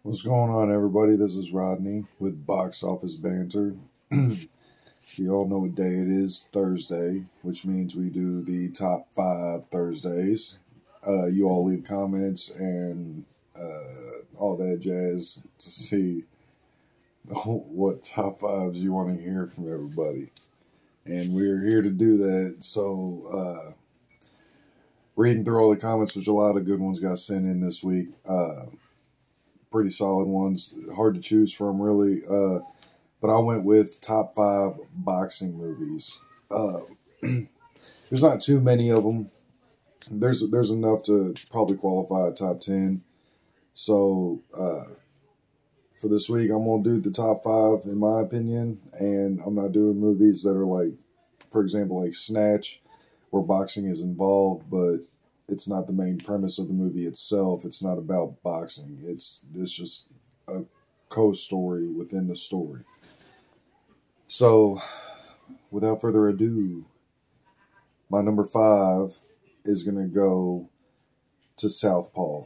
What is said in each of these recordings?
What's going on, everybody? This is Rodney with Box Office Banter. You all know what day it is, Thursday, which means we do the top 5 Thursdays. You all leave comments and all that jazz to see what top 5s you want to hear from everybody. And we're here to do that, so reading through all the comments, which a lot of good ones got sent in this week. Pretty solid ones, hard to choose from, really. But I went with top 5 boxing movies. There's not too many of them. There's enough to probably qualify a top 10. So for this week, I'm gonna do the top 5 in my opinion, and I'm not doing movies that are like, for example, like Snatch, where boxing is involved, but it's not the main premise of the movie itself. It's not about boxing. It's just a co-story within the story. So, without further ado, my number 5 is going to go to Southpaw.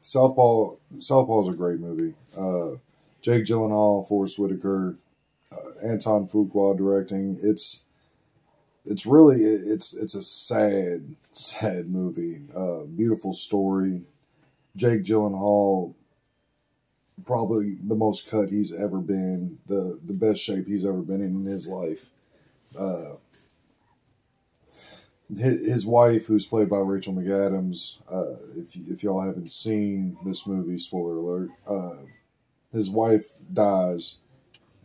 Southpaw is a great movie. Jake Gyllenhaal, Forrest Whitaker, Anton Fuqua directing. It's a sad movie. Beautiful story. Jake Gyllenhaal, probably the most cut he's ever been, the best shape he's ever been in his life. His wife, who's played by Rachel McAdams, if y'all haven't seen this movie, spoiler alert, his wife dies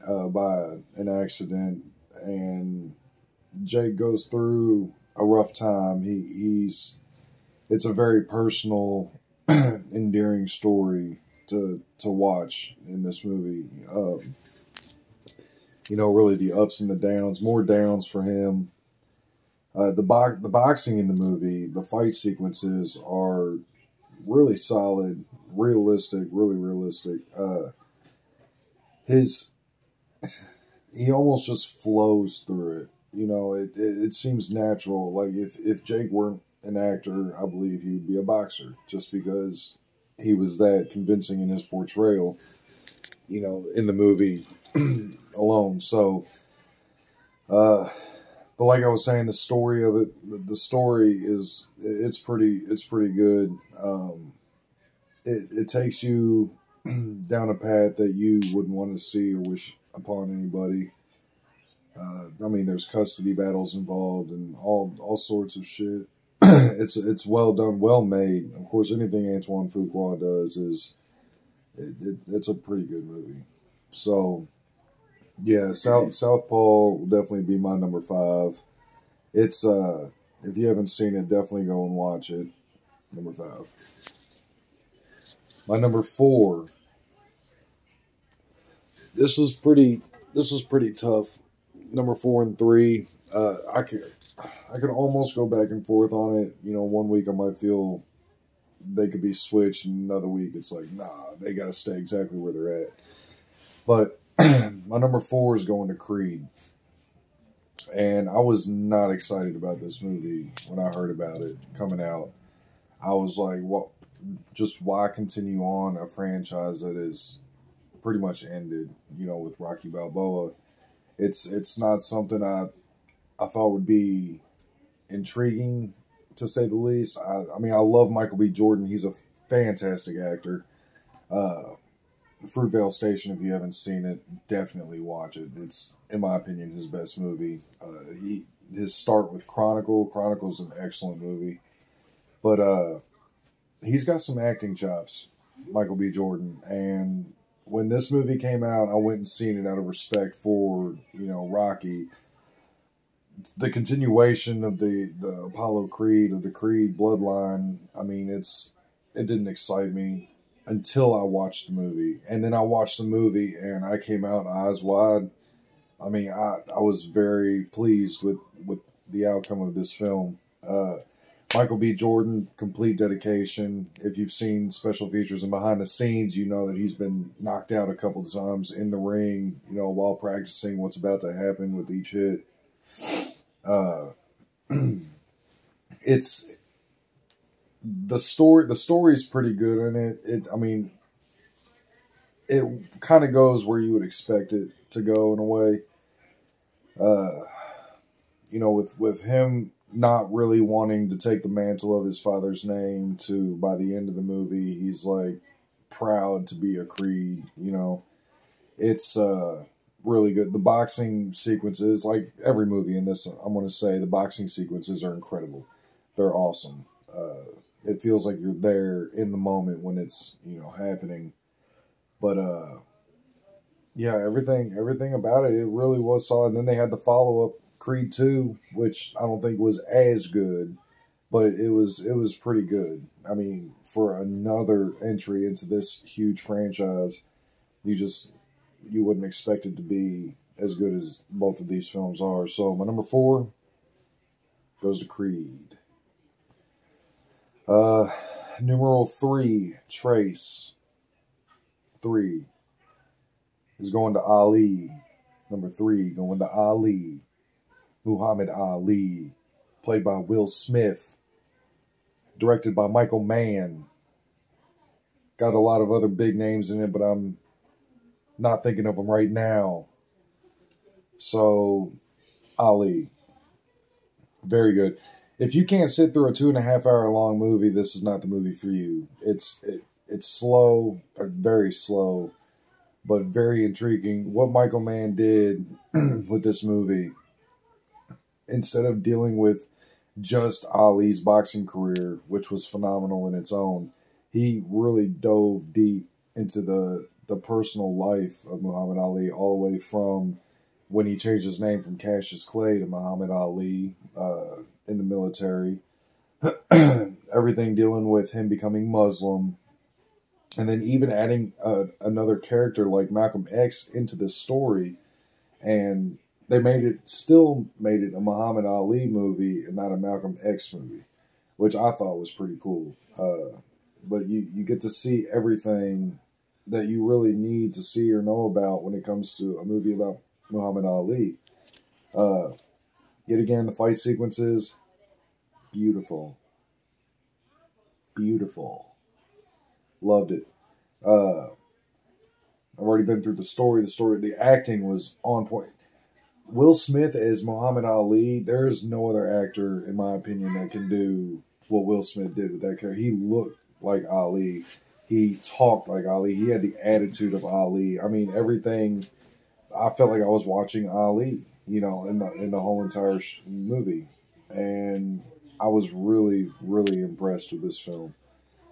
by an accident, and Jake goes through a rough time. It's a very personal, endearing story to watch in this movie. Really the ups and the downs, more downs for him. The boxing in the movie, the fight sequences are really solid, really realistic. He almost just flows through it. It seems natural. Like if Jake weren't an actor, I believe he would be a boxer, just because he was that convincing in his portrayal, in the movie alone. So, but like I was saying, the story of it, the story it's pretty good. It takes you down a path that you wouldn't want to see or wish upon anybody. There's custody battles involved and all sorts of shit. It's well done, well made. Of course, anything Antoine Fuqua does it's a pretty good movie. So, yeah, Southpaw will definitely be my number 5. It's if you haven't seen it, definitely go and watch it. Number 5. My number 4. This was pretty tough. Number 4 and 3. I could almost go back and forth on it. One week I might feel they could be switched, and another week it's like, nah, they got to stay exactly where they're at. But my number 4 is going to Creed. And I was not excited about this movie when I heard about it coming out. I was like, well, just why continue on a franchise that is pretty much ended, with Rocky Balboa. It's not something I thought would be intriguing, to say the least. I love Michael B. Jordan. He's a fantastic actor. Fruitvale Station, if you haven't seen it, definitely watch it. It's, in my opinion, his best movie. His start with Chronicle's an excellent movie. But he's got some acting chops, Michael B. Jordan. And when this movie came out, I went and seen it out of respect for, Rocky. The continuation of the Apollo Creed, of the Creed bloodline, it didn't excite me until I watched the movie. And then I watched the movie and I came out eyes wide. I was very pleased with the outcome of this film. Michael B. Jordan, complete dedication. If you've seen special features and behind the scenes, you know that he's been knocked out a couple of times in the ring, while practicing what's about to happen with each hit. it's the story. The story's pretty good in it. I mean, it kind of goes where you would expect it to go in a way. Uh, with him not really wanting to take the mantle of his father's name, to by the end of the movie, he's like proud to be a Creed. It's really good. The boxing sequences, like every movie in this, I'm going to say the boxing sequences are incredible. They're awesome. It feels like you're there in the moment when it's happening. But yeah, everything about it really was solid. And then they had the follow up Creed 2, which I don't think was as good, but it was pretty good. I mean, for another entry into this huge franchise, you wouldn't expect it to be as good as both of these films are. So my number 4 goes to Creed. Numeral 3, Trace. 3 is going to Ali. Number 3 going to Ali. Muhammad Ali, played by Will Smith, directed by Michael Mann. Got a lot of other big names in it, but I'm not thinking of them right now. So, Ali, very good. If you can't sit through a 2.5 hour long movie, this is not the movie for you. It's slow, very slow, but very intriguing. What Michael Mann did with this movie, instead of dealing with just Ali's boxing career, which was phenomenal in its own, he really dove deep into the personal life of Muhammad Ali, all the way from when he changed his name from Cassius Clay to Muhammad Ali in the military. Everything dealing with him becoming Muslim, and then even adding another character like Malcolm X into this story, and they still made it a Muhammad Ali movie and not a Malcolm X movie, which I thought was pretty cool. But you get to see everything that you really need to see or know about when it comes to a movie about Muhammad Ali. Yet again, the fight sequences, beautiful. Beautiful. Loved it. I've already been through the story. The acting was on point. Will Smith as Muhammad Ali, there is no other actor, in my opinion, that can do what Will Smith did with that character. He looked like Ali. He talked like Ali. He had the attitude of Ali. I mean, everything. I felt like I was watching Ali, in the whole entire movie. And I was really, really impressed with this film.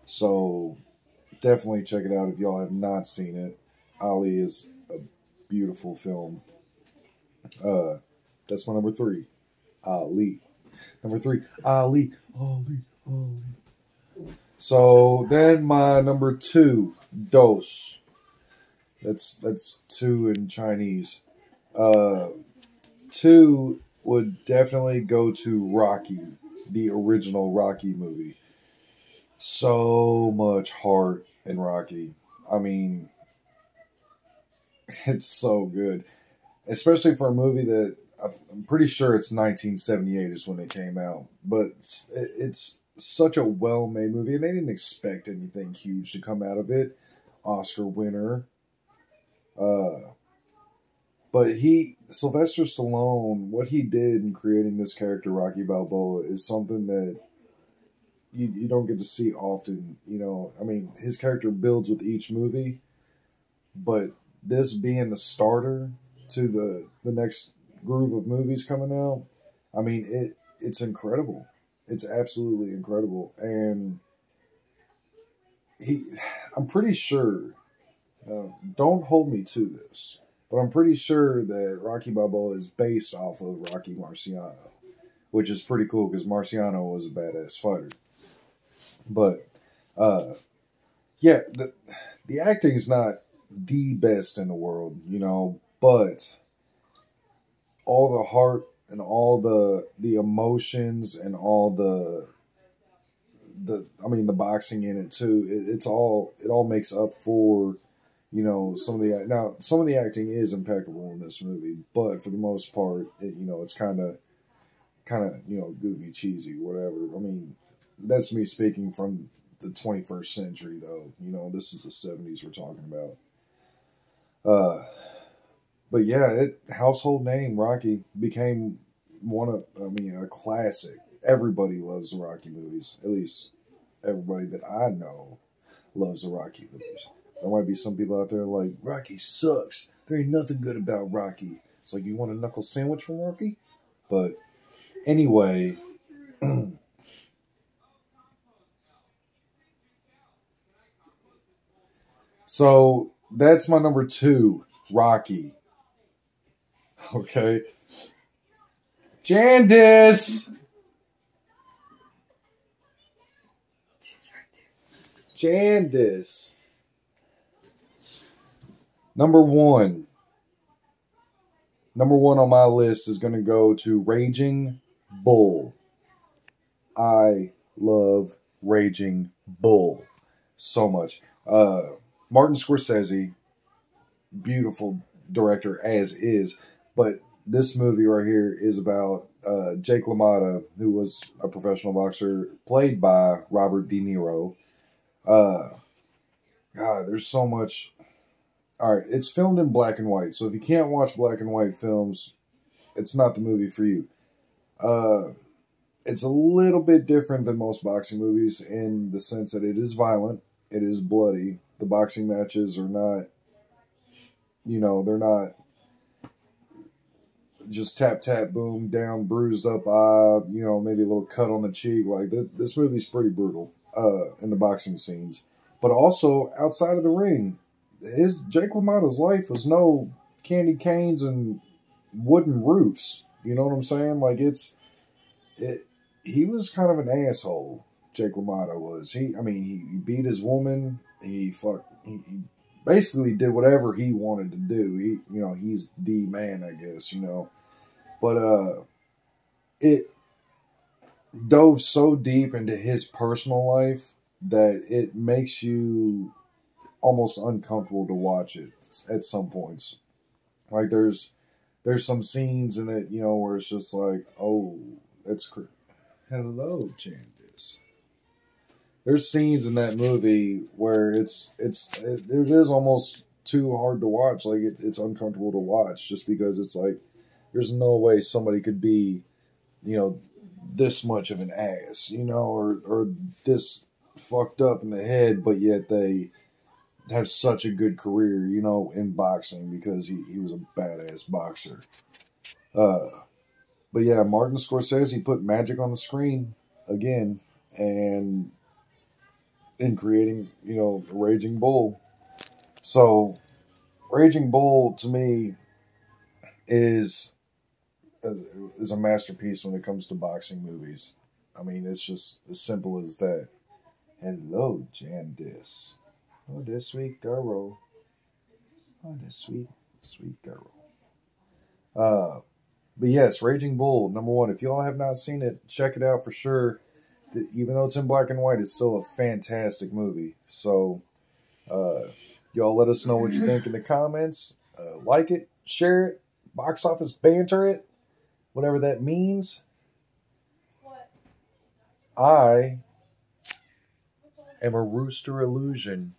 So definitely check it out if y'all have not seen it. Ali is a beautiful film. That's my number 3, Ali. Number 3, Ali. So then my number 2, Dos. That's 2 in Chinese. 2 would definitely go to Rocky, the original Rocky movie. So much heart in Rocky. I mean, it's so good. Especially for a movie that I'm pretty sure it's 1978 is when it came out. But it's such a well-made movie, and they didn't expect anything huge to come out of it. Oscar winner. But Sylvester Stallone, what he did in creating this character, Rocky Balboa, is something that you don't get to see often. I mean, his character builds with each movie, but this being the starter to the next groove of movies coming out, I mean, it's incredible. It's absolutely incredible. And I'm pretty sure, don't hold me to this, but I'm pretty sure that Rocky Balboa is based off of Rocky Marciano, which is pretty cool because Marciano was a badass fighter. But, yeah, the acting is not the best in the world, but all the heart and all the emotions and all the boxing in it too, it all makes up for, some of the acting is impeccable in this movie, but for the most part, it's kind of kind of, goofy, cheesy, whatever. I mean, that's me speaking from the 21st century, though. This is the 70s we're talking about. But yeah, household name, Rocky, became a classic. Everybody loves the Rocky movies. At least everybody that I know loves the Rocky movies. There might be some people out there like, Rocky sucks. There ain't nothing good about Rocky. It's like, you want a knuckle sandwich from Rocky? But anyway, so that's my number 2, Rocky. Okay. Jandis! Jandis. Number 1. Number 1 on my list is going to go to Raging Bull. I love Raging Bull so much. Martin Scorsese, beautiful director as is, but this movie right here is about Jake LaMotta, who was a professional boxer, played by Robert De Niro. God, there's so much. All right, it's filmed in black and white, so if you can't watch black and white films, it's not the movie for you. It's a little bit different than most boxing movies in the sense that it is violent, it is bloody. The boxing matches are not, they're not just tap, tap, boom, down, bruised up eye, maybe a little cut on the cheek. Like, this movie's pretty brutal in the boxing scenes. But also, outside of the ring, Jake LaMotta's life was no candy canes and wooden roofs. You know what I'm saying? Like, he was kind of an asshole, Jake LaMotta was. He beat his woman. He basically did whatever he wanted to do. He's the man, I guess, But it dove so deep into his personal life that it makes you almost uncomfortable to watch it at some points. Like, there's some scenes in it, where it's just like, oh, that's hello, Jandis. There's scenes in that movie where it is almost too hard to watch. Like, it's uncomfortable to watch just because it's like, there's no way somebody could be, this much of an ass, or this fucked up in the head, but yet they have such a good career, in boxing because he was a badass boxer. But yeah, Martin Scorsese put magic on the screen again, and in creating, Raging Bull. So, Raging Bull to me is a masterpiece when it comes to boxing movies. I mean, it's just as simple as that. Hello, Jandis. Oh, that sweet girl. Oh, that sweet, sweet girl. But yes, Raging Bull, number 1. If y'all have not seen it, check it out for sure. Even though it's in black and white, it's still a fantastic movie. So, y'all let us know what you think in the comments. Like it, share it, box office banter it, whatever that means. I am a Rooster Illusion.